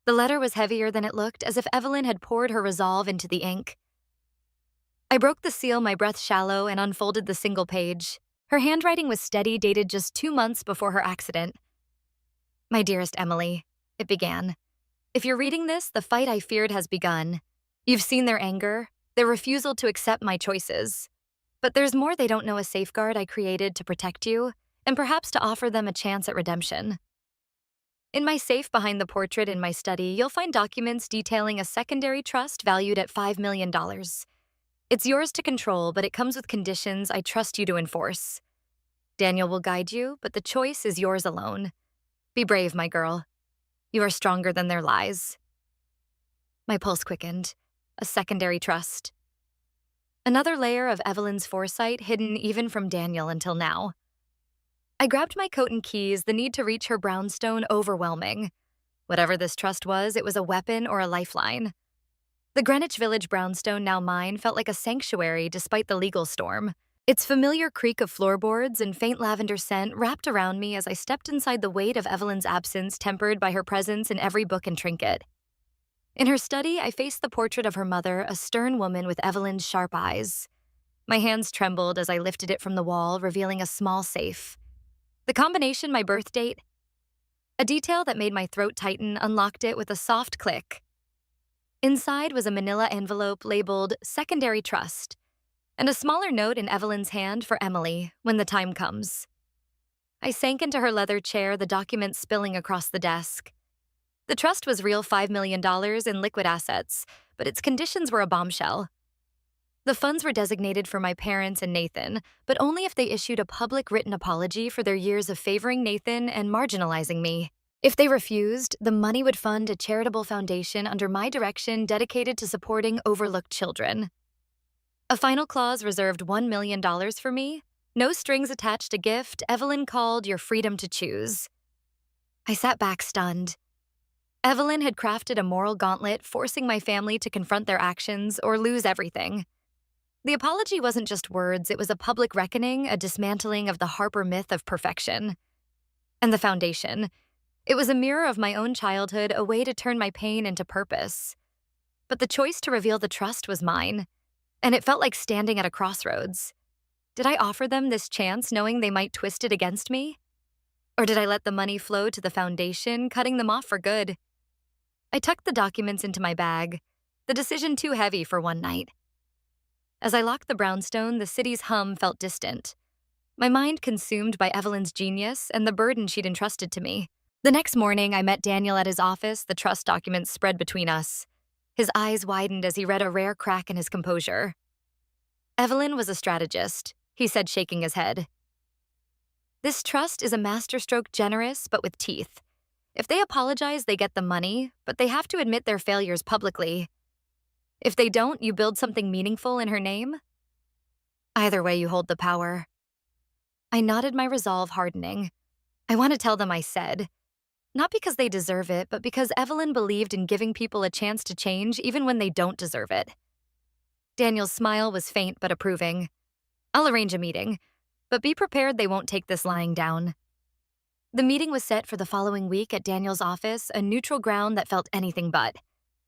The letter was heavier than it looked, as if Evelyn had poured her resolve into the ink. I broke the seal, my breath shallow, and unfolded the single page. Her handwriting was steady, dated just 2 months before her accident. "My dearest Emily," it began. "If you're reading this, the fight I feared has begun. You've seen their anger, their refusal to accept my choices. But there's more they don't know, a safeguard I created to protect you, and perhaps to offer them a chance at redemption. In my safe behind the portrait in my study, you'll find documents detailing a secondary trust valued at $5 million. It's yours to control, but it comes with conditions I trust you to enforce. Daniel will guide you, but the choice is yours alone. Be brave, my girl. You are stronger than their lies." My pulse quickened. A secondary trust. Another layer of Evelyn's foresight hidden even from Daniel until now. I grabbed my coat and keys, the need to reach her brownstone overwhelming. Whatever this trust was, it was a weapon or a lifeline. The Greenwich Village brownstone, now mine, felt like a sanctuary despite the legal storm. Its familiar creak of floorboards and faint lavender scent wrapped around me as I stepped inside, the weight of Evelyn's absence tempered by her presence in every book and trinket. In her study, I faced the portrait of her mother, a stern woman with Evelyn's sharp eyes. My hands trembled as I lifted it from the wall, revealing a small safe. The combination, my birth date, a detail that made my throat tighten, unlocked it with a soft click. Inside was a manila envelope labeled "Secondary Trust," and a smaller note in Evelyn's hand for Emily, when the time comes. I sank into her leather chair, the documents spilling across the desk. The trust was real, $5 million in liquid assets, but its conditions were a bombshell. The funds were designated for my parents and Nathan, but only if they issued a public written apology for their years of favoring Nathan and marginalizing me. If they refused, the money would fund a charitable foundation under my direction dedicated to supporting overlooked children. A final clause reserved $1 million for me. No strings attached, a gift Evelyn called your freedom to choose. I sat back stunned. Evelyn had crafted a moral gauntlet, forcing my family to confront their actions or lose everything. The apology wasn't just words, it was a public reckoning, a dismantling of the Harper myth of perfection. And the foundation. It was a mirror of my own childhood, a way to turn my pain into purpose. But the choice to reveal the trust was mine, and it felt like standing at a crossroads. Did I offer them this chance knowing they might twist it against me? Or did I let the money flow to the foundation, cutting them off for good? I tucked the documents into my bag, the decision too heavy for one night. As I locked the brownstone, the city's hum felt distant. My mind consumed by Evelyn's genius and the burden she'd entrusted to me. The next morning, I met Daniel at his office, the trust documents spread between us. His eyes widened as he read, a rare crack in his composure. "Evelyn was a strategist," he said, shaking his head. "This trust is a masterstroke, generous, but with teeth. If they apologize, they get the money, but they have to admit their failures publicly. If they don't, you build something meaningful in her name. Either way, you hold the power." I nodded, my resolve hardening. I want to tell them I said. Not because they deserve it, but because Evelyn believed in giving people a chance to change even when they don't deserve it. Daniel's smile was faint but approving. "I'll arrange a meeting, but be prepared they won't take this lying down." The meeting was set for the following week at Daniel's office, a neutral ground that felt anything but.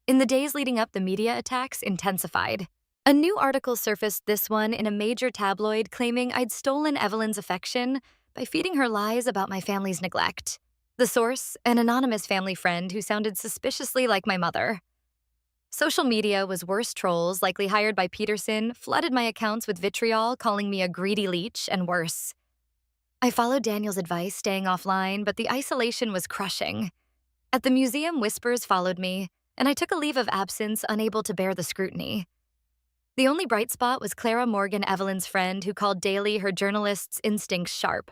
In the days leading up, the media attacks intensified. A new article surfaced, this one in a major tabloid, claiming I'd stolen Evelyn's affection by feeding her lies about my family's neglect. The source, an anonymous family friend who sounded suspiciously like my mother. Social media was worse. Trolls, likely hired by Peterson, flooded my accounts with vitriol, calling me a greedy leech and worse. I followed Daniel's advice, staying offline, but the isolation was crushing. At the museum, whispers followed me, and I took a leave of absence, unable to bear the scrutiny. The only bright spot was Clara Morgan, Evelyn's friend, who called daily, her journalist's instincts sharp.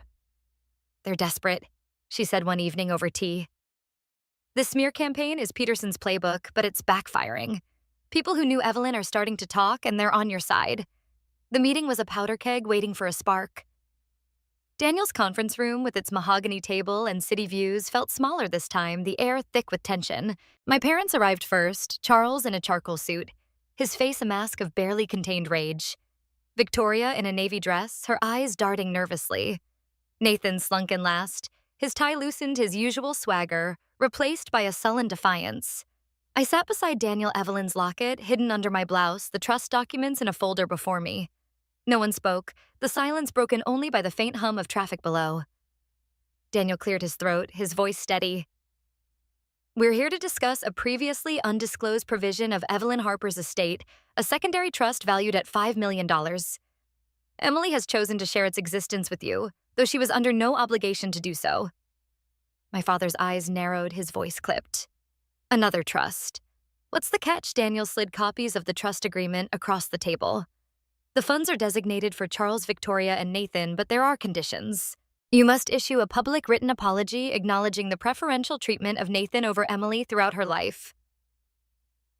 "They're desperate," she said one evening over tea. "This smear campaign is Peterson's playbook, but it's backfiring. People who knew Evelyn are starting to talk, and they're on your side." The meeting was a powder keg waiting for a spark. Daniel's conference room, with its mahogany table and city views, felt smaller this time, the air thick with tension. My parents arrived first, Charles in a charcoal suit, his face a mask of barely contained rage. Victoria in a navy dress, her eyes darting nervously. Nathan slunk in last, his tie loosened his usual swagger, replaced by a sullen defiance. I sat beside Daniel Evelyn's locket, hidden under my blouse, the trust documents in a folder before me. No one spoke, the silence broken only by the faint hum of traffic below. Daniel cleared his throat, his voice steady. We're here to discuss a previously undisclosed provision of Evelyn Harper's estate, a secondary trust valued at $5 million. Emily has chosen to share its existence with you, though she was under no obligation to do so. My father's eyes narrowed, his voice clipped. Another trust. What's the catch? Daniel slid copies of the trust agreement across the table. The funds are designated for Charles, Victoria, and Nathan, but there are conditions. You must issue a public written apology acknowledging the preferential treatment of Nathan over Emily throughout her life.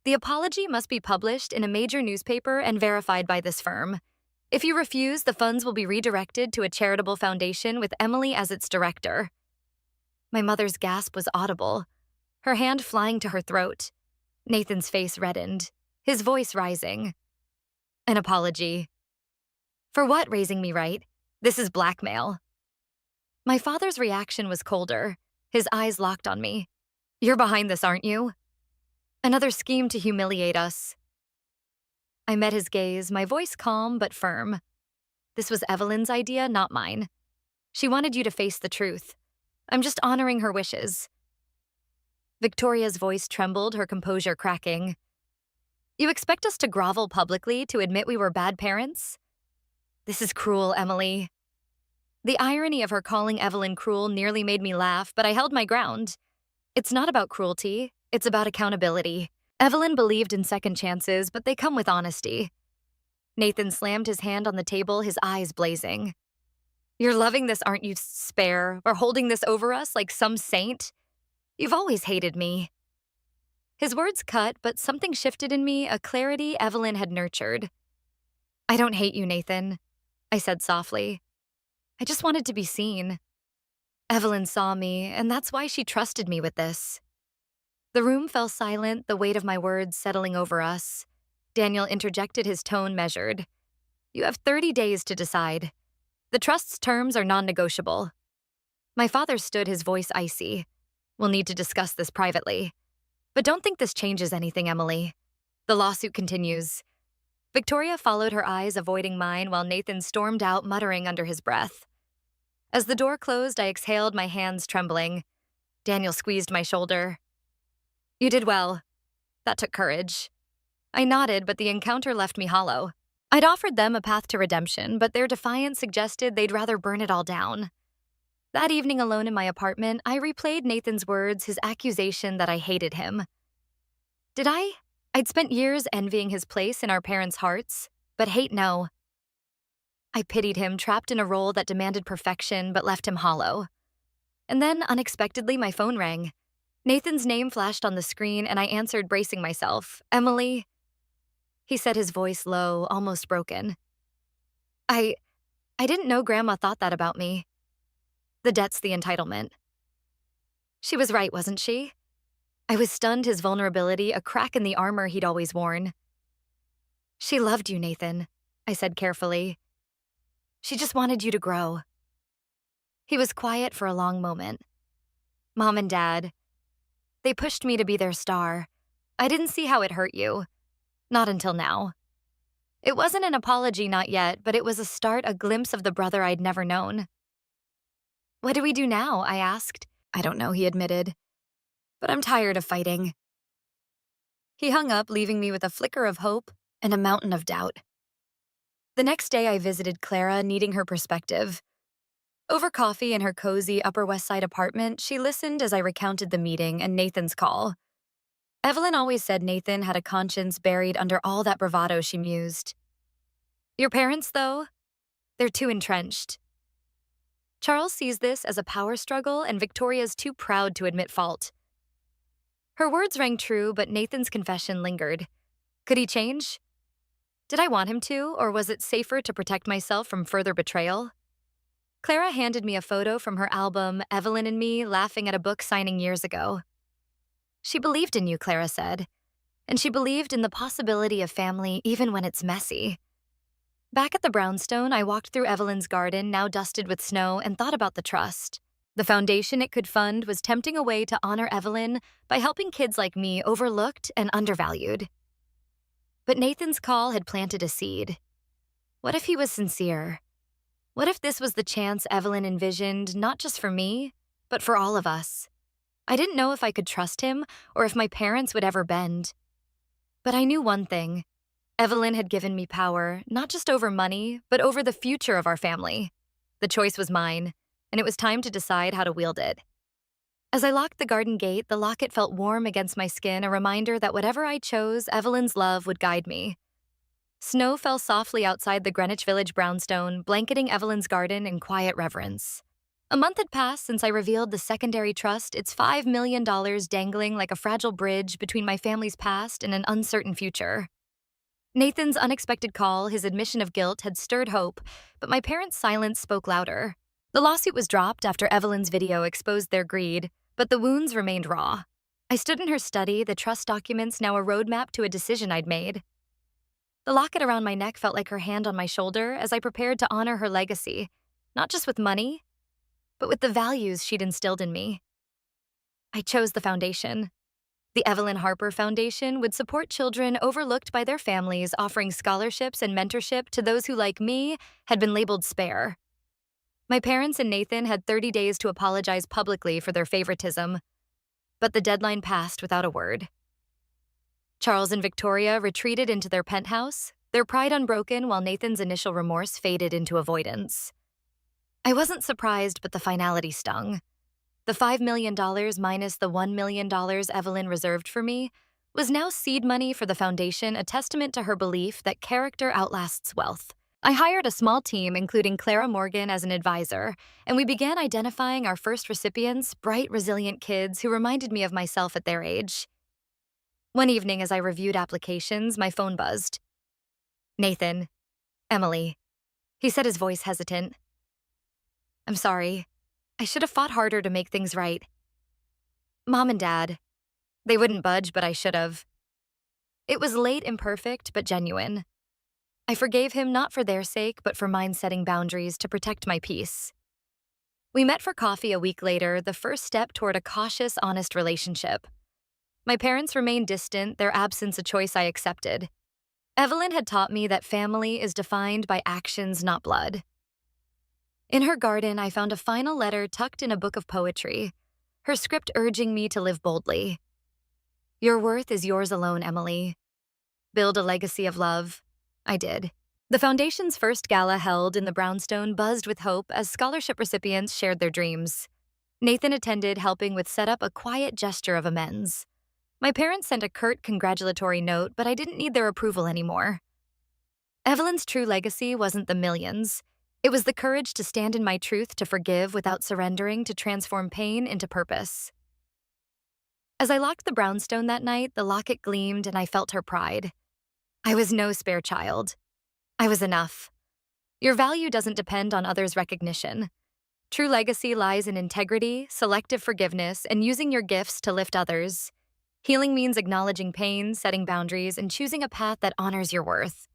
The apology must be published in a major newspaper and verified by this firm. If you refuse, the funds will be redirected to a charitable foundation with Emily as its director. My mother's gasp was audible, her hand flying to her throat. Nathan's face reddened, his voice rising. An apology. For what? Raising me right? This is blackmail. My father's reaction was colder, his eyes locked on me. You're behind this, aren't you? Another scheme to humiliate us. I met his gaze, my voice calm but firm. This was Evelyn's idea, not mine. She wanted you to face the truth. I'm just honoring her wishes. Victoria's voice trembled, her composure cracking. You expect us to grovel publicly to admit we were bad parents? This is cruel, Emily. The irony of her calling Evelyn cruel nearly made me laugh, but I held my ground. It's not about cruelty, it's about accountability. Evelyn believed in second chances, but they come with honesty. Nathan slammed his hand on the table, his eyes blazing. You're loving this, aren't you, spare, or holding this over us like some saint? You've always hated me. His words cut, but something shifted in me, a clarity Evelyn had nurtured. I don't hate you, Nathan, I said softly. I just wanted to be seen. Evelyn saw me, and that's why she trusted me with this. The room fell silent, the weight of my words settling over us. Daniel interjected, his tone measured. You have 30 days to decide. The trust's terms are non-negotiable. My father stood, his voice icy. We'll need to discuss this privately. But don't think this changes anything, Emily. The lawsuit continues. Victoria followed her eyes, avoiding mine, while Nathan stormed out, muttering under his breath. As the door closed, I exhaled, my hands trembling. Daniel squeezed my shoulder. You did well. That took courage. I nodded, but the encounter left me hollow. I'd offered them a path to redemption, but their defiance suggested they'd rather burn it all down. That evening alone in my apartment, I replayed Nathan's words, his accusation that I hated him. Did I? I'd spent years envying his place in our parents' hearts, but hate no. I pitied him, trapped in a role that demanded perfection but left him hollow. And then, unexpectedly, my phone rang. Nathan's name flashed on the screen, and I answered, bracing myself. Emily. He said, his voice low, almost broken. I didn't know Grandma thought that about me. The debt's the entitlement. She was right, wasn't she? I was stunned, his vulnerability, a crack in the armor he'd always worn. She loved you, Nathan, I said carefully. She just wanted you to grow. He was quiet for a long moment. Mom and Dad, they pushed me to be their star. I didn't see how it hurt you. Not until now. It wasn't an apology, not yet, but it was a start, a glimpse of the brother I'd never known. What do we do now? I asked. I don't know, he admitted. But I'm tired of fighting. He hung up, leaving me with a flicker of hope and a mountain of doubt. The next day, I visited Clara, needing her perspective. Over coffee in her cozy Upper West Side apartment, she listened as I recounted the meeting and Nathan's call. Evelyn always said Nathan had a conscience buried under all that bravado, she mused. Your parents, though? They're too entrenched. Charles sees this as a power struggle, and Victoria's too proud to admit fault. Her words rang true, but Nathan's confession lingered. Could he change? Did I want him to, or was it safer to protect myself from further betrayal? Clara handed me a photo from her album, Evelyn and Me Laughing at a Book Signing years ago. She believed in you, Clara said, and she believed in the possibility of family even when it's messy. Back at the brownstone, I walked through Evelyn's garden, now dusted with snow, and thought about the trust. The foundation it could fund was tempting a way to honor Evelyn by helping kids like me overlooked and undervalued. But Nathan's call had planted a seed. What if he was sincere? What if this was the chance Evelyn envisioned, not just for me, but for all of us? I didn't know if I could trust him or if my parents would ever bend. But I knew one thing. Evelyn had given me power, not just over money, but over the future of our family. The choice was mine, and it was time to decide how to wield it. As I locked the garden gate, the locket felt warm against my skin, a reminder that whatever I chose, Evelyn's love would guide me. Snow fell softly outside the Greenwich Village brownstone, blanketing Evelyn's garden in quiet reverence. A month had passed since I revealed the secondary trust, its $5 million dangling like a fragile bridge between my family's past and an uncertain future. Nathan's unexpected call, his admission of guilt, had stirred hope, but my parents' silence spoke louder. The lawsuit was dropped after Evelyn's video exposed their greed, but the wounds remained raw. I stood in her study, the trust documents now a roadmap to a decision I'd made. The locket around my neck felt like her hand on my shoulder as I prepared to honor her legacy, not just with money, but with the values she'd instilled in me. I chose the foundation. The Evelyn Harper Foundation would support children overlooked by their families, offering scholarships and mentorship to those who, like me, had been labeled spare. My parents and Nathan had 30 days to apologize publicly for their favoritism, but the deadline passed without a word. Charles and Victoria retreated into their penthouse, their pride unbroken while Nathan's initial remorse faded into avoidance. I wasn't surprised, but the finality stung. The $5 million minus the $1 million Evelyn reserved for me was now seed money for the foundation, a testament to her belief that character outlasts wealth. I hired a small team, including Clara Morgan as an advisor, and we began identifying our first recipients, bright, resilient kids who reminded me of myself at their age. One evening, as I reviewed applications, my phone buzzed. Nathan. Emily. He said, his voice hesitant. I'm sorry. I should have fought harder to make things right. Mom and Dad. They wouldn't budge, but I should have. It was late, imperfect, but genuine. I forgave him not for their sake, but for mine, setting boundaries to protect my peace. We met for coffee a week later, the first step toward a cautious, honest relationship. My parents remained distant, their absence a choice I accepted. Evelyn had taught me that family is defined by actions, not blood. In her garden, I found a final letter tucked in a book of poetry, her script urging me to live boldly. Your worth is yours alone, Emily. Build a legacy of love. I did. The foundation's first gala, held in the brownstone, buzzed with hope as scholarship recipients shared their dreams. Nathan attended, helping with set up a quiet gesture of amends. My parents sent a curt congratulatory note, but I didn't need their approval anymore. Evelyn's true legacy wasn't the millions. It was the courage to stand in my truth, to forgive without surrendering, to transform pain into purpose. As I locked the brownstone that night, the locket gleamed and I felt her pride. I was no spare child. I was enough. Your value doesn't depend on others' recognition. True legacy lies in integrity, selective forgiveness, and using your gifts to lift others. Healing means acknowledging pain, setting boundaries, and choosing a path that honors your worth.